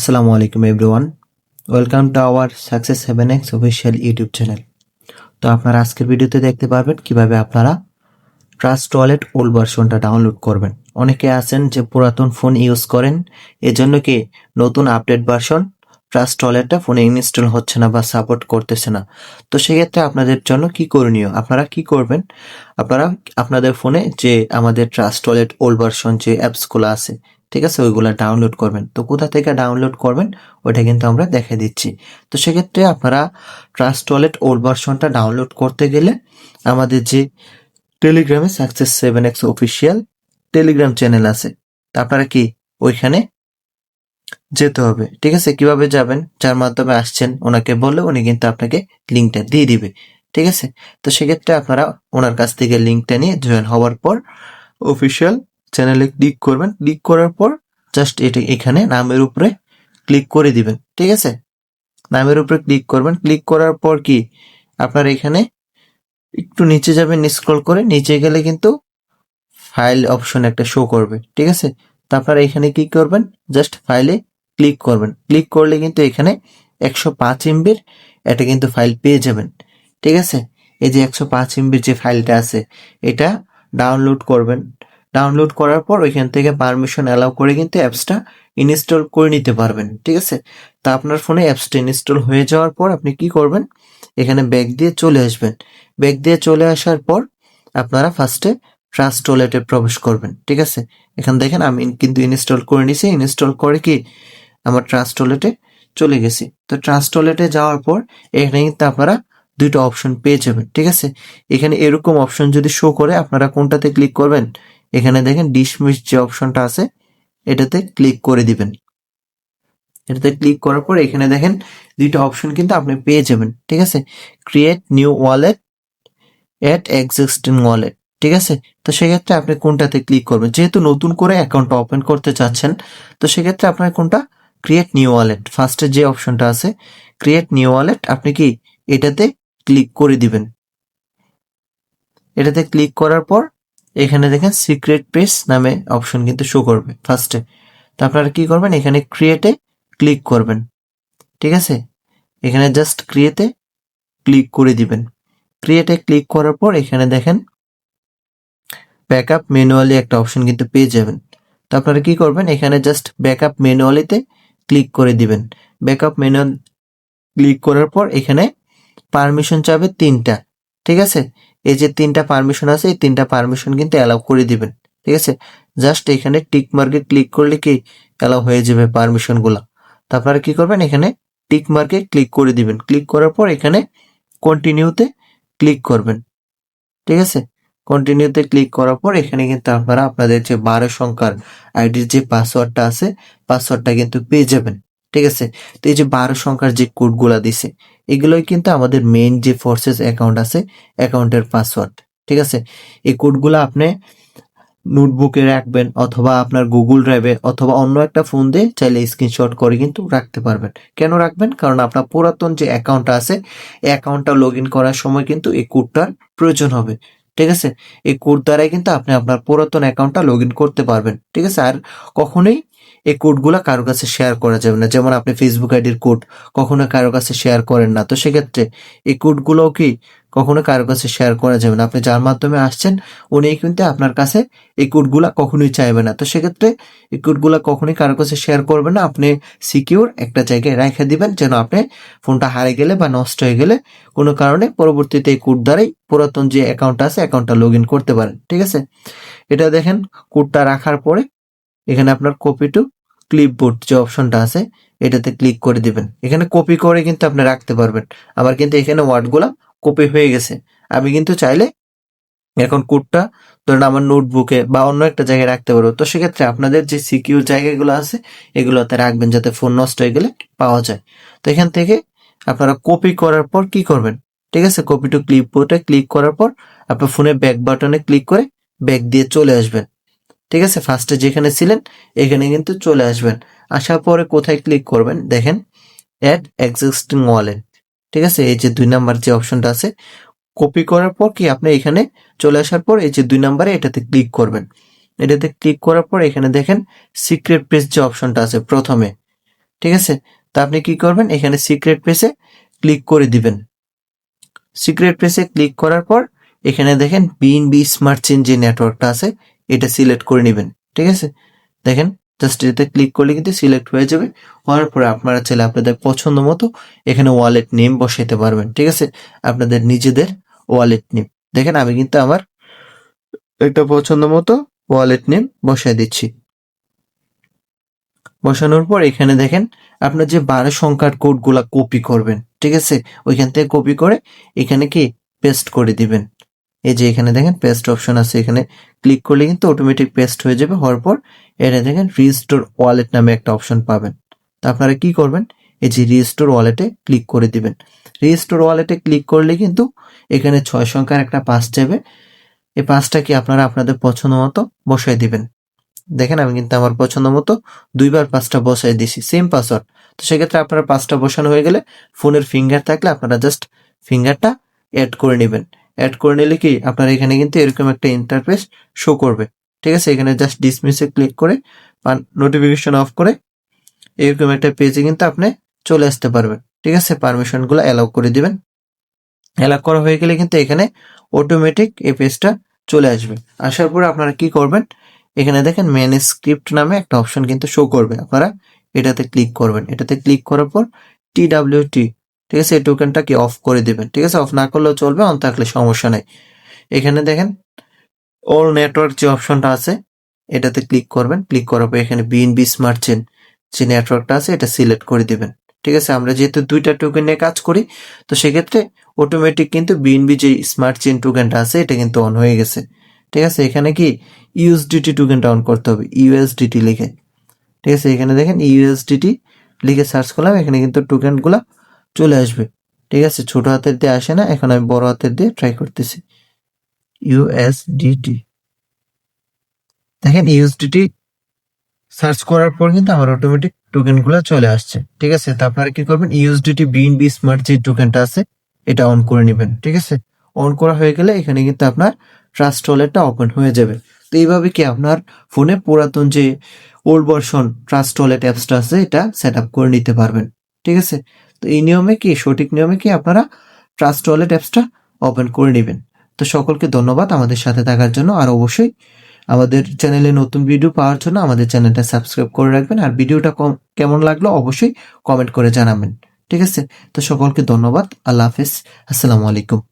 আসসালামু আলাইকুম everyone, welcome to our success 7x official YouTube channel. তো আপনারা আজকের ভিডিওতে দেখতে পারবেন কিভাবে আপনারা ট্রাস্ট ওয়ালেট ওল্ড ভার্সনটা ডাউনলোড করবেন। অনেকে আছেন যে পুরাতন ফোন ইউজ করেন, এজন্য কি নতুন আপডেট ভার্সন ট্রাস্ট ওয়ালেটটা ফোনে ইনস্টল হচ্ছে না বা সাপোর্ট করতেছে না। তো সেক্ষেত্রে আপনাদের জন্য কি করণীয়, আপনারা কি করবেন, আপনারা আপনাদের ফোনে যে আমাদের ট্রাস্ট ওয়ালেট ওল্ড ভার্সন যে অ্যাপসগুলো আছে, ঠিক আছে, ওইগুলো ডাউনলোড করবেন। তো কোথা থেকে ডাউনলোড করবেন ওইটা কিন্তু আমরা দেখে দিচ্ছি। তো সেক্ষেত্রে আপনারা ট্রাস্ট ওয়ালেট ওল্ড ভার্সনটা ডাউনলোড করতে গেলে আমাদের যে টেলিগ্রামে success 7x official Telegram channel আছে, তা আপনারা কি ওইখানে যেতে হবে। ঠিক আছে, কিভাবে যাবেন, যার মাধ্যমে আসছেন ওনাকে বললে উনি কিন্তু আপনাকে লিঙ্কটা দিয়ে দিবে। ঠিক আছে, তো সেক্ষেত্রে আপনারা ওনার কাছ থেকে লিঙ্কটা নিয়ে জয়েন হওয়ার পর অফিসিয়াল চ্যানেলে ক্লিক করবেন। ক্লিক করার পর জাস্ট এটা এখানে নামের উপরে ক্লিক করে দিবেন। ঠিক আছে, নামের উপরে ক্লিক করবেন। ক্লিক করার পর কি আপনার এখানে একটু নিচে যাবেন, স্ক্রল করে নিচে গেলে কিন্তু ফাইল অপশন একটা শো করবে। ঠিক আছে, তো আপনারা এখানে কি করবেন, জাস্ট ফাইলে ক্লিক করবেন। ক্লিক করলে কিন্তু এখানে 105 এমবির এটা কিন্তু ফাইল পেয়ে যাবেন। ঠিক আছে, এই যে 105 এমবির যে ফাইলটা আছে এটা ডাউনলোড করবেন। ডাউনলোড করার পর ওইখান থেকে পারমিশন অ্যালাউ করে কিন্তু অ্যাপসটা ইনস্টল করে নিতে পারবেন। ঠিক আছে, তা আপনার ফোনে অ্যাপসটা ইনস্টল হয়ে যাওয়ার পর আপনি কি করবেন, এখানে ব্যাক দিয়ে চলে আসবেন। ব্যাক দিয়ে চলে আসার পর আপনারা ফার্স্টে ট্রাস্ট ওয়ালেটে প্রবেশ করবেন। ঠিক আছে, এখানে দেখেন আমি কিন্তু ইনস্টল করে নিছি। ইনস্টল করে কি আমার ট্রাস্ট ওয়ালেটে চলে গেছি। তো ট্রাস্ট ওয়ালেটে যাওয়ার পর এখানে কিন্তু আপনারা দুইটা অপশন পেয়ে যাবেন। ঠিক আছে, এখানে এরকম অপশন যদি শো করে আপনারা কোনটাতে ক্লিক করবেন, এখানে দেখেন ডিসমিস যে অপশনটা আছে এটাতে ক্লিক করে দিবেন। এটাতে ক্লিক করার পর এখানে দেখেন দুইটা অপশন কিন্তু আপনি পেয়ে যাবেন। ঠিক আছে, create new wallet, add existing wallet. ঠিক আছে, তো সেক্ষেত্রে আপনি কোনটাতে ক্লিক করবেন, যেহেতু নতুন করে অ্যাকাউন্ট ওপেন করতে চাচ্ছেন, তো সেক্ষেত্রে আপনার কোনটা ক্রিয়েট নিউ ওয়ালেট, ফার্স্টে যে অপশনটা আছে ক্রিয়েট নিউ ওয়ালেট, আপনি কি এটাতে ক্লিক করে দিবেন। এটাতে ক্লিক করার পর এখানে দেখেন সিক্রেট পেজ নামে অপশন কিন্তু শো করবে ফার্স্টে। তো আপনারা কি করবেন, এখানে ক্রিয়েটে ক্লিক করবেন। ঠিক আছে, এখানে জাস্ট ক্রিয়েটে ক্লিক করে দিবেন। ক্রিয়েটে ক্লিক করার পর এখানে দেখেন ব্যাকআপ ম্যানুয়ালি একটা অপশন কিন্তু পেয়ে যাবেন। তো আপনারা কি করবেন, এখানে জাস্ট ব্যাকআপ ম্যানুয়ালিতে ক্লিক করে দিবেন। ব্যাকআপ ম্যানুয়াল ক্লিক করার পর এখানে পারমিশন চাবে 3টা। ঠিক আছে, এই যে 3টা পারমিশন আছে এই 3টা পারমিশন কিন্তু অ্যালাউ করে দিবেন। ঠিক আছে, জাস্ট এখানে টিক মার্কে ক্লিক করলে কি অ্যালাউ হয়ে যাবে পারমিশনগুলো। তো আপনারা কি করবেন, এখানে টিক মার্কে ক্লিক করে দিবেন। ক্লিক করার পর এখানে কন্টিনিউতে ক্লিক করবেন। ঠিক আছে, কন্টিনিউতে ক্লিক করার পর এখানে কিন্তু আপনারা আপনাদের যে 12 সংখ্যার আইডির যে পাসওয়ার্ডটা আছে পাসওয়ার্ডটা কিন্তু পেয়ে যাবেন। ঠিক আছে, তো এই যে 12 সংখ্যার যে কোডগুলা দিছে এগুলোই কিন্তু আমাদের মেইন যে ফোর্সেস অ্যাকাউন্ট আছে অ্যাকাউন্টের পাসওয়ার্ড। ঠিক আছে, এই কোডগুলো আপনি নোটবুকে রাখবেন অথবা আপনার গুগল ড্রাইভে অথবা অন্য একটা ফোন দিয়ে চাইলে স্ক্রিনশট করে কিন্তু রাখতে পারবেন। কেন রাখবেন, কারণ আপনার পুরাতন যে অ্যাকাউন্টটা আছে এই অ্যাকাউন্টটা লগ ইন করার সময় কিন্তু এই কোডটার প্রয়োজন হবে। ঠিক আছে, এই কোড দ্বারাই কিন্তু আপনি আপনার পুরাতন অ্যাকাউন্টটা লগ ইন করতে পারবেন। ঠিক আছে, আর কখনোই এই কোডগুলো কারো কাছে শেয়ার করা যাবে না। যেমন আপনি ফেসবুক আইডির কোড কখনো কারো কাছে শেয়ার করেন না, তো সেক্ষেত্রে এই কোডগুলোও কি কখনো কারো কাছে শেয়ার করা যাবে না। আপনি যার মাধ্যমে আসছেন উনি কিন্তু আপনার কাছে এই কোডগুলা কখনোই চাইবে না। তো সেক্ষেত্রে এই কোডগুলা কখনোই কারো কাছে শেয়ার করবেন না। আপনি সিকিউর একটা জায়গায় রেখে দিবেন, যেন আপনি ফোনটা হারিয়ে গেলে বা নষ্ট হয়ে গেলে কোনো কারণে পরবর্তীতে এই কোড দ্বারাই পুরাতন যে অ্যাকাউন্ট আছে অ্যাকাউন্টটা লগ ইন করতে পারেন। ঠিক আছে, এটা দেখেন কোডটা রাখার পরে এখানে আপনার কপি টু ক্লিপবোর্ড যে অপশনটা আছে এটাতে ক্লিক করে দিবেন। এখানে কপি করে কিন্তু আপনি রাখতে পারবেন। আমার কিন্তু এখানে ওয়ার্ডগুলা কপি হয়ে গেছে। আমি কিন্তু চাইলে এখন কোডটা ধরুন আমার নোটবুকে বা অন্য একটা জায়গায় রাখতে পারবো। তো সেক্ষেত্রে আপনাদের যে সিকিউর জায়গাগুলো আছে এগুলোতে রাখবেন যাতে ফোন নষ্ট হয়ে গেলে পাওয়া যায়। তো এখান থেকে আপনারা কপি করার পর কি করবেন, ঠিক আছে, কপি টু ক্লিপবোর্ডে ক্লিক করার পর আপনার ফোনে ব্যাক বাটনে ক্লিক করে ব্যাক দিয়ে চলে আসবেন। ঠিক আছে, ফার্স্টে যেখানে ছিলেন এখানে কিন্তু চলে আসবেন। আসার পরে কোথায় ক্লিক করবেন, দেখেন অ্যাড এক্সিস্টিং ওয়ালেট। ঠিক আছে, এই যে 2 নাম্বার যে অপশনটা আছে কপি করার পর কি আপনি এখানে চলে আসার পর এই যে 2 নাম্বারে এটাতে ক্লিক করবেন। এটাতে ক্লিক করার পর এখানে দেখেন সিক্রেট পেজ যে অপশনটা আছে প্রথমে, ঠিক আছে? তো আপনি কি করবেন, এখানে সিক্রেট প্লেসে ক্লিক করে দিবেন। সিক্রেট প্লেসে ক্লিক করার পর এখানে দেখেন বিএনবি স্মার্ট চেইন যে নেটওয়ার্কটা আছে এটা সিলেক্ট করে নেবেন। ঠিক আছে? দেখেন জাস্ট এতে ক্লিক করলে কিন্তু সিলেক্ট হয়ে যাবে। হওয়ার পরে আপনারা চাইলে আপনাদের পছন্দ মতো এখানে ওয়ালেট নেম বসাইতে পারবেন। ঠিক আছে? আপনাদের নিজেদের ওয়ালেট নেম। দেখেন আমি কিন্তু আমার একটা পছন্দ মতো ওয়ালেট নেম বসায় দিচ্ছি। বসানোর পর এখানে দেখেন আপনার যে 12 সংখ্যার কোডগুলা কপি করবেন। ঠিক আছে? ওইখান থেকে কপি করে এখানে কি পেস্ট করে দিবেন। এই যে এখানে দেখেন পেস্ট অপশন আছে, এখানে ক্লিক করলে কিন্তু অটোমেটিক পেস্ট হয়ে যাবে। হওয়ার পর এটা দেখেন রিস্টোর ওয়ালেট নামে একটা অপশন পাবেন। তো আপনারা কি করবেন, এই যে রিস্টোর ওয়ালেটে ক্লিক করে দিবেন। রিস্টোর ওয়ালেটে ক্লিক করলে কিন্তু এখানে 6 সংখ্যার একটা পাস যাবে। এই পাসটা কি আপনারা আপনাদের পছন্দ মতো বসাই দিবেন। দেখেন আমি কিন্তু আমার পছন্দ মতো 2 বার পাসটা বসাই দিছি, সেম পাসওয়ার্ড। তো সেক্ষেত্রে আপনার পাসটা বসানো হয়ে গেলে ফোনের ফিঙ্গার থাকলে আপনারা জাস্ট ফিঙ্গারটা অ্যাড করে নেবেন। অ্যাড করে নিলে কি আপনার এখানে কিন্তু এরকম একটা ইন্টারফেস শো করবে। ঠিক আছে? এখানে জাস্ট ডিসমিসে ক্লিক করে নোটিফিকেশন অফ করে এরকম একটা পেজে কিন্তু আপনি চলে আসতে পারবেন। ঠিক আছে? পারমিশনগুলো অ্যালাউ করে দিবেন। অ্যালাউ করা হয়ে গেলে কিন্তু এখানে অটোমেটিক এই পেজটা চলে আসবে। আসার পরে আপনারা কি করবেন, এখানে দেখেন ম্যানেজ স্ক্রিপ্ট নামে একটা অপশন কিন্তু শো করবে। আপনারা এটাতে ক্লিক করবেন। এটাতে ক্লিক করার পর TWT, ঠিক আছে, এই টোকেনটা কি অফ করে দিবেন। ঠিক আছে? অফ না করলেও চলবে, অন থাকলে সমস্যা নাই। এখানে দেখেন অল নেটওয়ার্ক যে অপশনটা আছে এটাতে ক্লিক করবেন। ক্লিক করার পর এখানে বিএনবি স্মার্ট চেইন যে নেটওয়ার্কটা আছে এটা সিলেক্ট করে দিবেন। ঠিক আছে? আমরা যেহেতু 2টা টোকেন নিয়ে কাজ করি, তো সেক্ষেত্রে অটোমেটিক কিন্তু বিএনবি যে স্মার্ট চেইন টোকেনটা আছে এটা কিন্তু অন হয়ে গেছে। ঠিক আছে? এখানে কি ইউএসডিটি টোকেনটা অন করতে হবে, ইউএসডিটি লিখে। ঠিক আছে? এখানে দেখেন ইউএসডিটি লিখে সার্চ করলাম, এখানে কিন্তু টোকেনগুলা চলে আসবে। ঠিক আছে? ছোট হাতের দিয়ে আসে না, এখন আমি বড় হাতের দিয়ে ট্রাই করতেছি। ইউএসডিটি, দেখেন ইউএসডিটি সার্চ করার পর কিন্তু আমার অটোমেটিক টোকেনগুলো চলে আসছে। ঠিক আছে? তো আপনারা কি করবেন, ইউএসডিটি বিএনবি স্মার্ট যে টোকেনটা আছে এটা অন করে নেবেন। ঠিক আছে? অন করা হয়ে গেলে এখানে কিন্তু আপনার ট্রাস্ট ওয়ালেটটা ওপেন হয়ে যাবে। তো এইভাবে কি আপনার ফোনে পুরাতন যে ওল্ড ভার্সন ট্রাস্ট ওয়ালেট অ্যাপসটা আছে এটা সেট আপ করে নিতে পারবেন। ঠিক আছে? তো এই নিয়মে কি, সঠিক নিয়মে কি আপনারা ট্রাস্ট ওয়ালেট অ্যাপসটা ওপেন করে নেবেন। তো সকলকে ধন্যবাদ আমাদের সাথে থাকার জন্য। আর অবশ্যই আমাদের চ্যানেলে নতুন ভিডিও পাওয়ার জন্য আমাদের চ্যানেলটা সাবস্ক্রাইব করে রাখবেন। আর ভিডিওটা কেমন লাগলো অবশ্যই কমেন্ট করে জানাবেন। ঠিক আছে? তো সকলকে ধন্যবাদ। আল্লাহ হাফেজ। আসসালামু আলাইকুম।